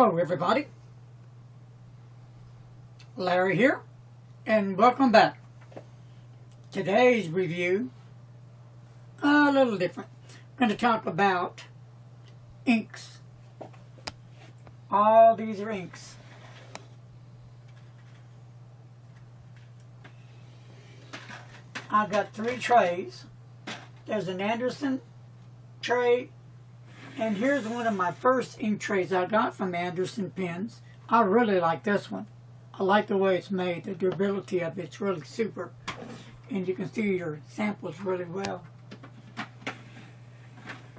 Hello everybody, Larry here, and welcome back. Today's review, a little different. I'm going to talk about inks. All these are inks. I've got 3 trays. There's an Anderson tray, and here's one of my first ink trays I got from Anderson Pens. I really like this one. I like the way it's made. The durability of it's really super. And you can see your samples really well.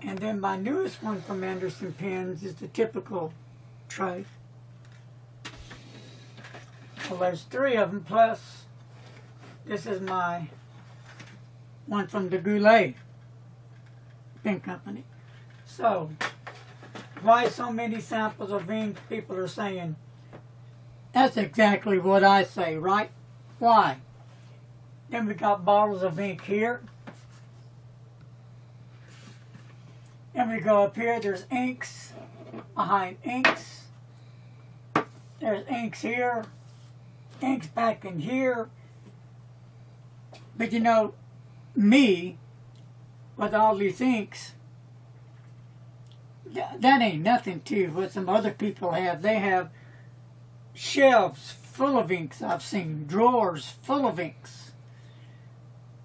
And then my newest one from Anderson Pens is the typical tray. Well, there's 3 of them, plus this is my one from the Goulet Pen Company. So, why so many samples of ink? People are saying, that's exactly what I say, right? Why? Then we got bottles of ink here. Then we go up here, there's inks behind inks. There's inks here, inks back in here. But you know, me, with all these inks, that ain't nothing to what some other people have. They have shelves full of inks. I've seen drawers full of inks.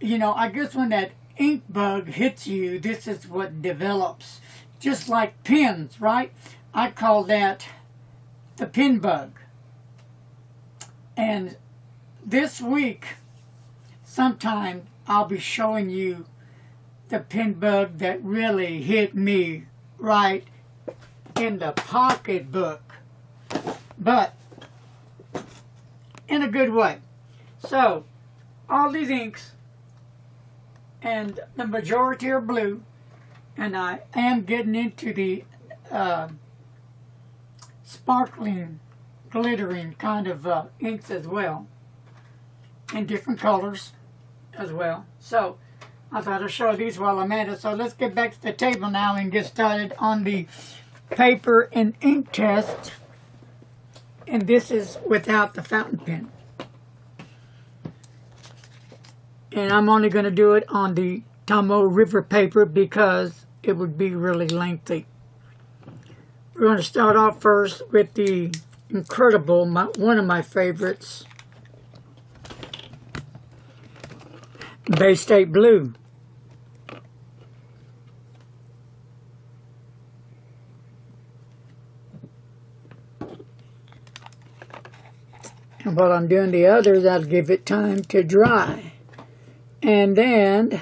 You know, I guess when that ink bug hits you, this is what develops. Just like pens, right? I call that the pen bug. And this week, sometime, I'll be showing you the pen bug that really hit me right in the pocketbook, but in a good way. So, all these inks, and the majority are blue, and I am getting into the sparkling, glittering kind of inks as well, in different colors as well. So, I thought I'd show these while I'm at it. So let's get back to the table now and get started on the paper and ink test. And this is without the fountain pen. And I'm only going to do it on the Tomoe River paper because it would be really lengthy. We're going to start off first with the incredible, one of my favorites, Bay State Blue. And while I'm doing the others, I'll give it time to dry. And then,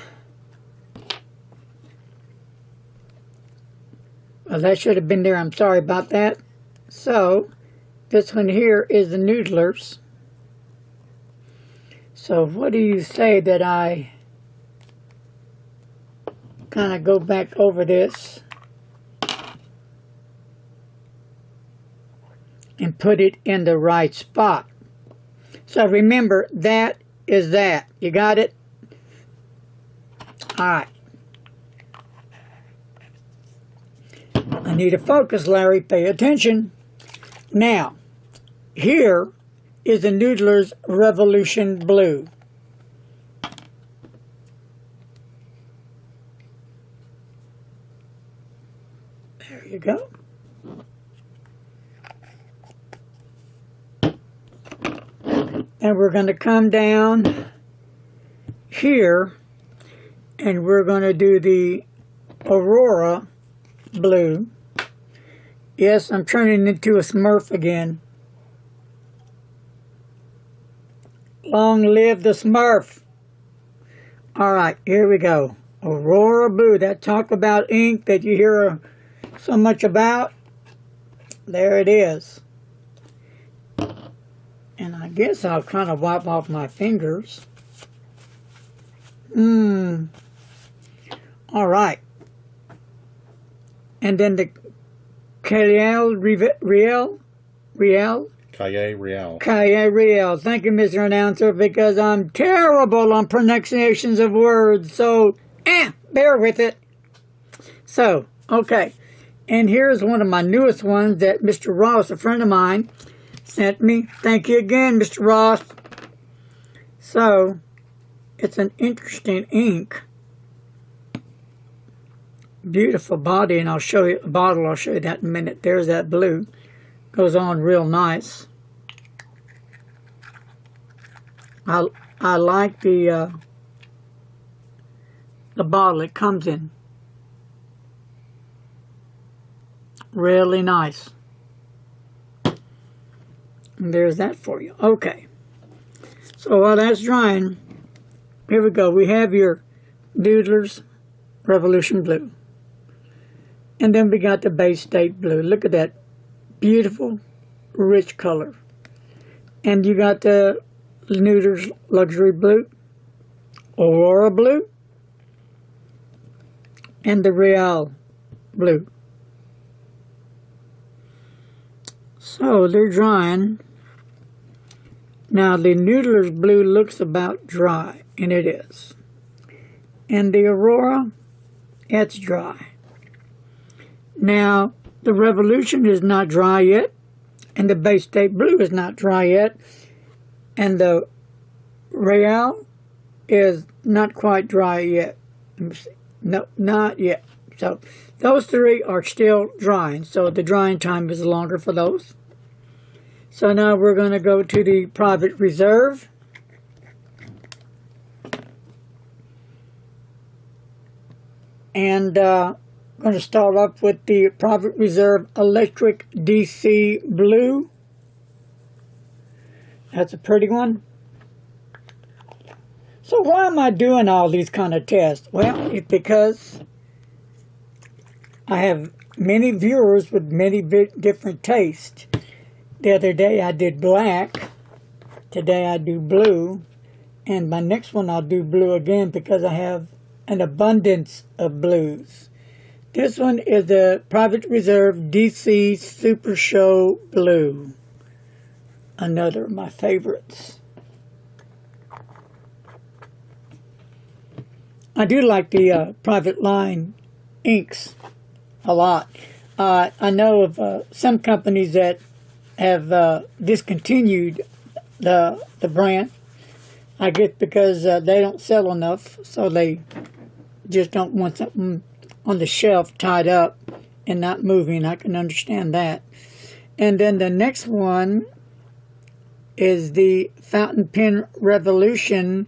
well, that should have been there. I'm sorry about that. So, this one here is the Noodlers. So what do you say that I kind of go back over this and put it in the right spot? So remember, that is that. You got it? Alright. I need a focus, Larry. Pay attention. Now, here is the Noodler's Revolution Blue. There you go. And we're going to come down here and we're going to do the Aurora Blue. Yes, I'm turning into a Smurf again. Long live the Smurf. Alright, here we go. Aurora Blue. That talk about ink that you hear so much about. There it is. And I guess I'll kind of wipe off my fingers. Alright. And then the Cahiers Real. Cahiers Real. Thank you, Mr. Announcer, because I'm terrible on pronunciations of words. So, bear with it. So, okay. And here's one of my newest ones that Mr. Ross, a friend of mine, sent me. Thank you again, Mr. Ross. So, it's an interesting ink. Beautiful body, and I'll show you a bottle. I'll show you that in a minute. There's that blue. Goes on real nice. I like the bottle it comes in. Really nice. And there's that for you. Okay. So while that's drying, here we go. We have your Doodler's Revolution Blue. And then we got the Bay State Blue. Look at that beautiful, rich color. And you got the Noodler's Luxury Blue, Aurora Blue, and the Real Blue. So they're drying. Now the Noodler's Blue looks about dry, and it is. And the Aurora, it's dry. Now the Revolution is not dry yet, and the Bay State Blue is not dry yet, and the Real is not quite dry yet. Let me see. No, not yet. So those three are still drying, so the drying time is longer for those. So now we're going to go to the Private Reserve. And I'm going to start off with the Private Reserve Electric DC Blue. That's a pretty one. So why am I doing all these kind of tests? Well, it's because I have many viewers with many different tastes. The other day I did black. Today I do blue. And my next one I'll do blue again because I have an abundance of blues. This one is the Private Reserve DC Super Show Blue. Another of my favorites. I do like the Private Line inks a lot. I know of some companies that have discontinued the brand. I guess because they don't sell enough, so they just don't want something on the shelf tied up and not moving. I can understand that. And then the next one is the Fountain Pen Revolution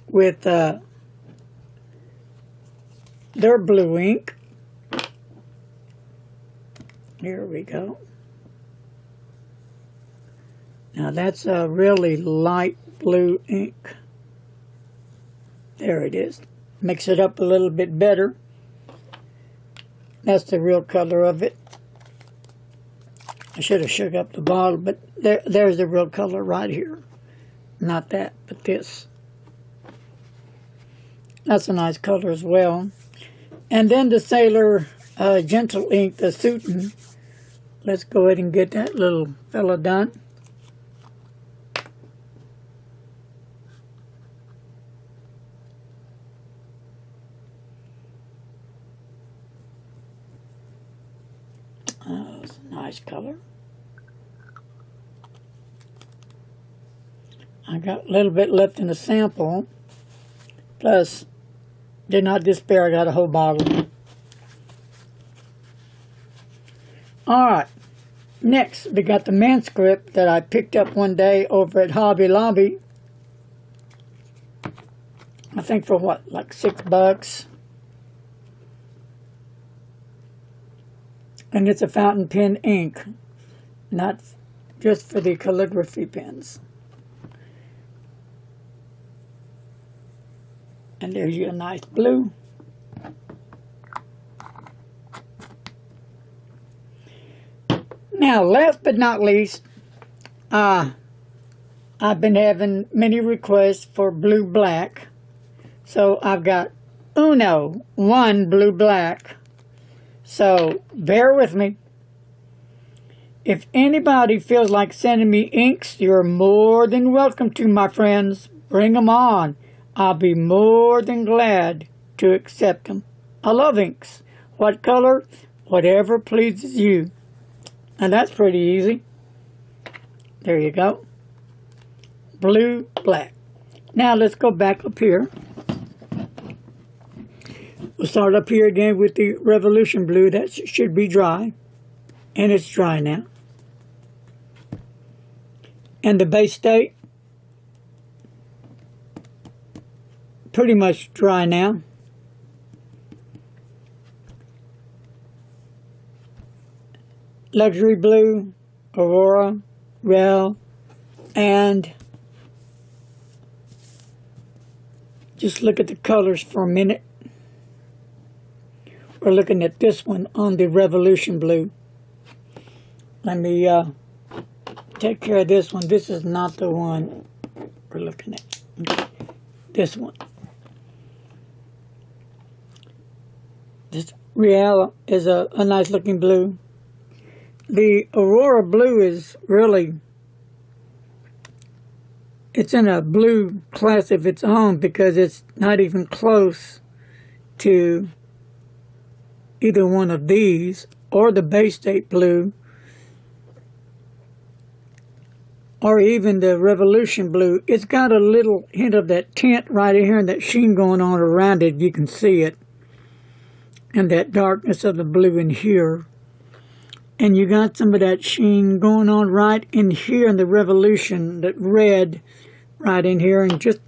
with their blue ink. Here we go. Now that's a really light blue ink. There it is. Mix it up a little bit better. That's the real color of it. I should have shook up the bottle, but there's the real color right here. Not that, but this. That's a nice color as well. And then the Sailor Gentle ink, the Suitin. Let's go ahead and get that little fella done. Oh, it's a nice color. I got a little bit left in the sample. Plus, did not despair, I got a whole bottle. Alright, next we got the manuscript that I picked up one day over at Hobby Lobby. I think for what, like $6? And it's a fountain pen ink, not just for the calligraphy pens. And there's your nice blue. Now, last but not least, I've been having many requests for blue black. So I've got one blue black. So bear with me. If anybody feels like sending me inks, you're more than welcome to, my friends. Bring them on. I'll be more than glad to accept them. I love inks. What color? Whatever pleases you. And that's pretty easy. There you go. Blue, black. Now let's go back up here. We'll start up here again with the Revolution Blue. That should be dry. And it's dry now. And the Bay State, pretty much dry now. Luxury Blue, Aurora, Real, and just look at the colors for a minute. We're looking at this one on the Revolution Blue. Let me take care of this one. This is not the one we're looking at. Okay. This one. This Real is a nice looking blue. The Aurora Blue is really, it's in a blue class of its own because it's not even close to either one of these or the Bay State Blue or even the Revolution Blue. It's got a little hint of that tint right here and that sheen going on around it. You can see it. And that darkness of the blue in here. And you got some of that sheen going on right in here in the Revolution, that red right in here. And just,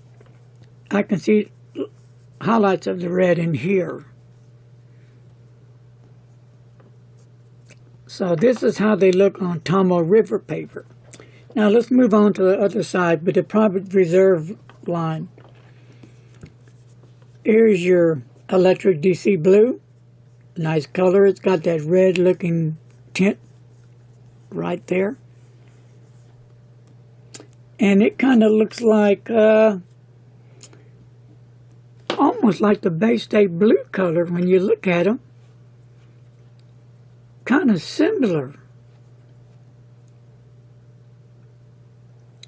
I can see highlights of the red in here. So this is how they look on Tomoe River paper. Now let's move on to the other side with the Private Reserve line. Here's your Electric DC Blue. Nice color. It's got that red looking tint right there. And it kind of looks like almost like the Bay State Blue color when you look at them. Kind of similar.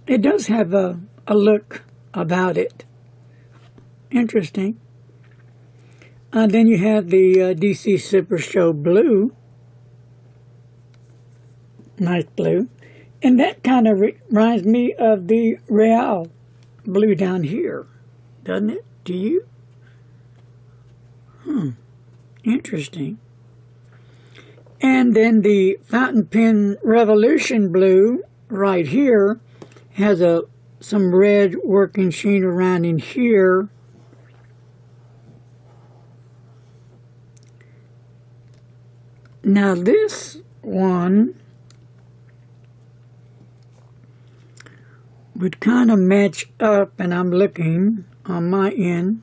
It does have a look about it. Interesting. Then you have the DC Super Show Blue. Nice blue. And that kind of reminds me of the Real Blue down here. Doesn't it? Do you? Interesting. And then the Fountain Pen Revolution Blue right here has some red working sheen around in here. Now this one would kind of match up, and I'm looking on my end.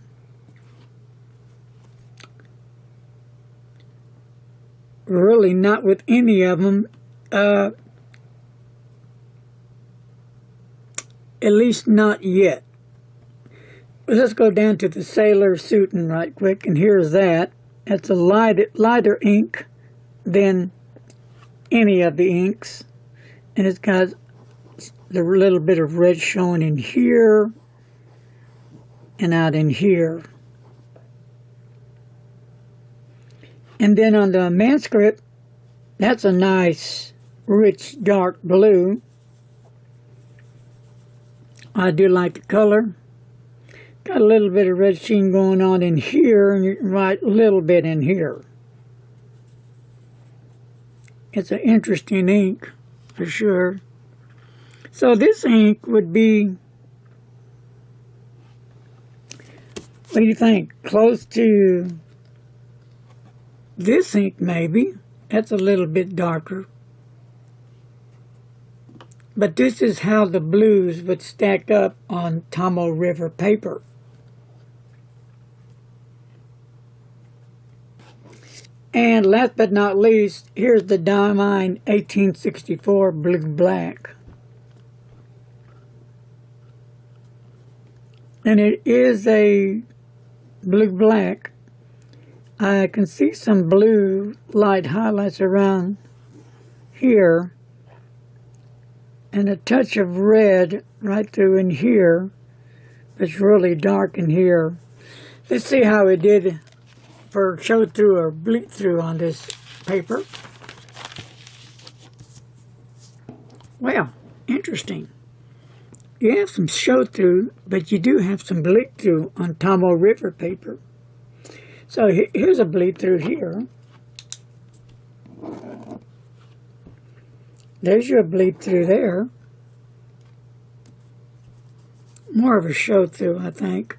Really not with any of them, at least not yet. But let's go down to the Sailor Suitin' right quick, and here's that. It's a lighter ink than any of the inks, and it's got the little bit of red showing in here and out in here. And then on the manuscript, that's a nice rich dark blue. I do like the color. Got a little bit of red sheen going on in here, and right a little bit in here. It's an interesting ink, for sure. So this ink would be, what do you think? Close to this ink, maybe. That's a little bit darker. But this is how the blues would stack up on Tomoe River paper. And last but not least, here's the Diamine 1864 Blue Black. And it is a blue black. I can see some blue light highlights around here. And a touch of red right through in here. It's really dark in here. Let's see how it did for show through or bleed through on this paper. Well, interesting. You have some show through, but you do have some bleed through on Tomoe River paper. So here's a bleed through here. There's your bleed through there. More of a show through, I think.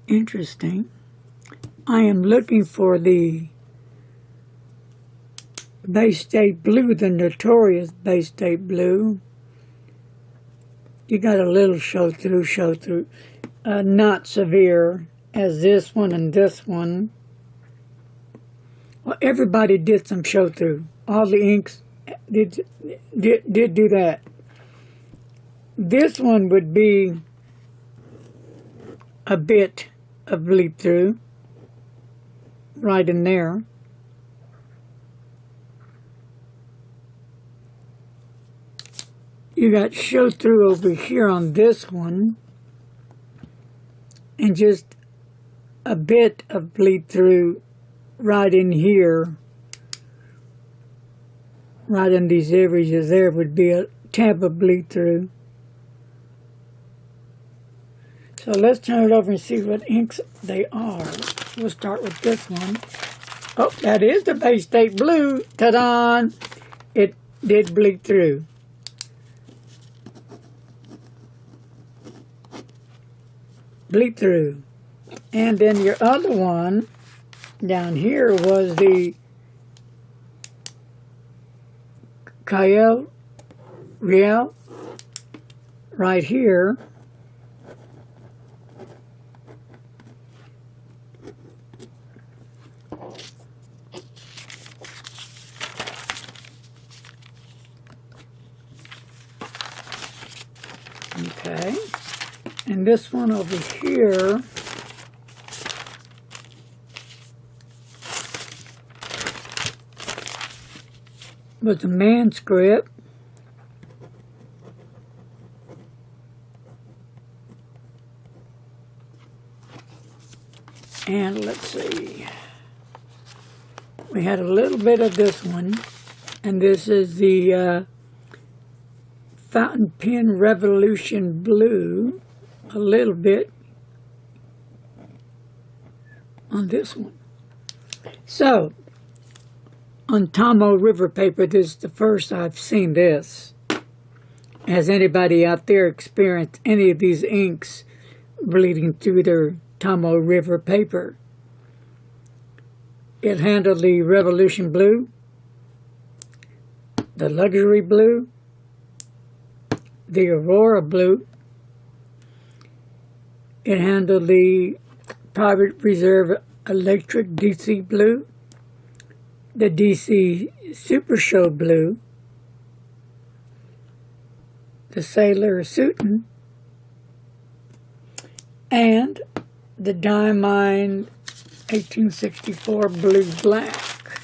Interesting. I am looking for the Bay State Blue, the notorious Bay State Blue. You got a little show through. Not severe as this one and this one. Well, everybody did some show through. All the inks did do that. This one would be a bit of bleed through right in there. You got show through over here on this one, and just a bit of bleed through right in here, right in these areas there would be a tab of bleed through. So let's turn it over and see what inks they are. We'll start with this one. Oh, that is the Bay State Blue. Ta-da! It did bleed through. Bleed through. And then your other one down here was the Cayenne Real right here. Okay. And this one over here was a manuscript. And let's see. We had a little bit of this one. And this is the Fountain Pen Revolution Blue. A little bit on this one. So, on Tomoe River paper, this is the first I've seen this. Has anybody out there experienced any of these inks bleeding through their Tomoe River paper? It handled the Revolution Blue, the Luxury Blue, the Aurora Blue. It handled the Private Reserve Electric DC Blue, the DC Super Show Blue, the Sailor Suitin, and the Diamond 1864 Blue Black.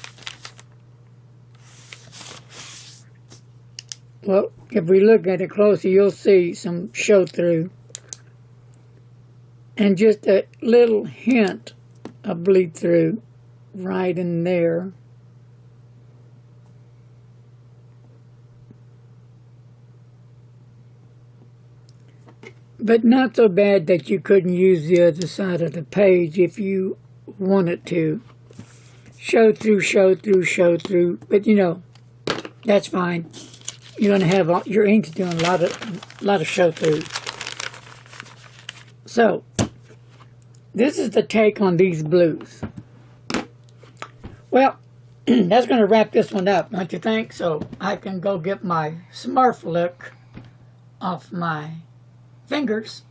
Well, if we look at it closer, you'll see some show through. And just a little hint of bleed through right in there. But not so bad that you couldn't use the other side of the page if you wanted to. Show through, show through, show through. But you know, that's fine. You're going to have all, your ink's doing a lot of show through. So, this is the take on these blues. Well, that's going to wrap this one up, don't you think? So I can go get my Smurf look off my fingers.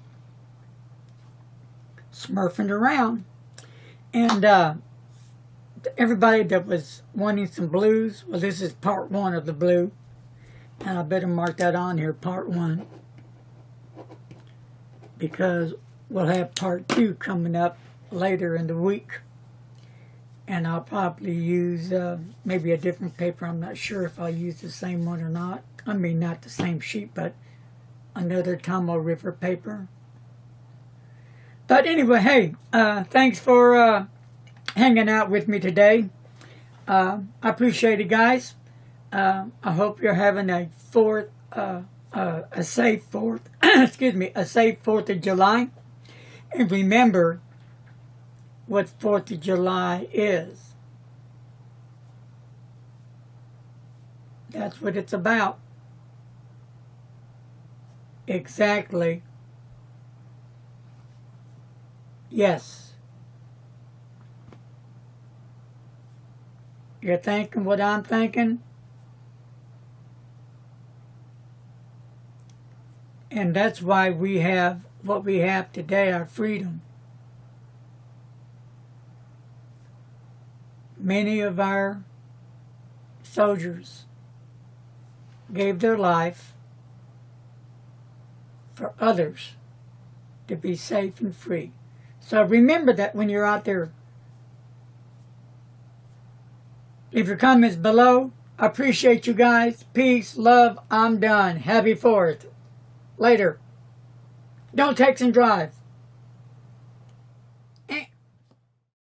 Smurfing around. And everybody that was wanting some blues, well, this is part one of the blue. And I better mark that on here, part one. Because we'll have part two coming up later in the week. And I'll probably use maybe a different paper. I'm not sure if I'll use the same one or not. I mean, not the same sheet, but another Tomoe River paper. But anyway, hey, thanks for hanging out with me today. I appreciate it, guys. I hope you're having a safe Fourth, excuse me, a safe 4th of July. And remember what 4th of July is. That's what it's about. Exactly. Yes. You're thinking what I'm thinking? And that's why we have what we have today, our freedom. Many of our soldiers gave their life for others to be safe and free. So remember that when you're out there. Leave your comments below. I appreciate you guys. Peace, love, I'm done. Happy 4th. Later. Don't text and drive.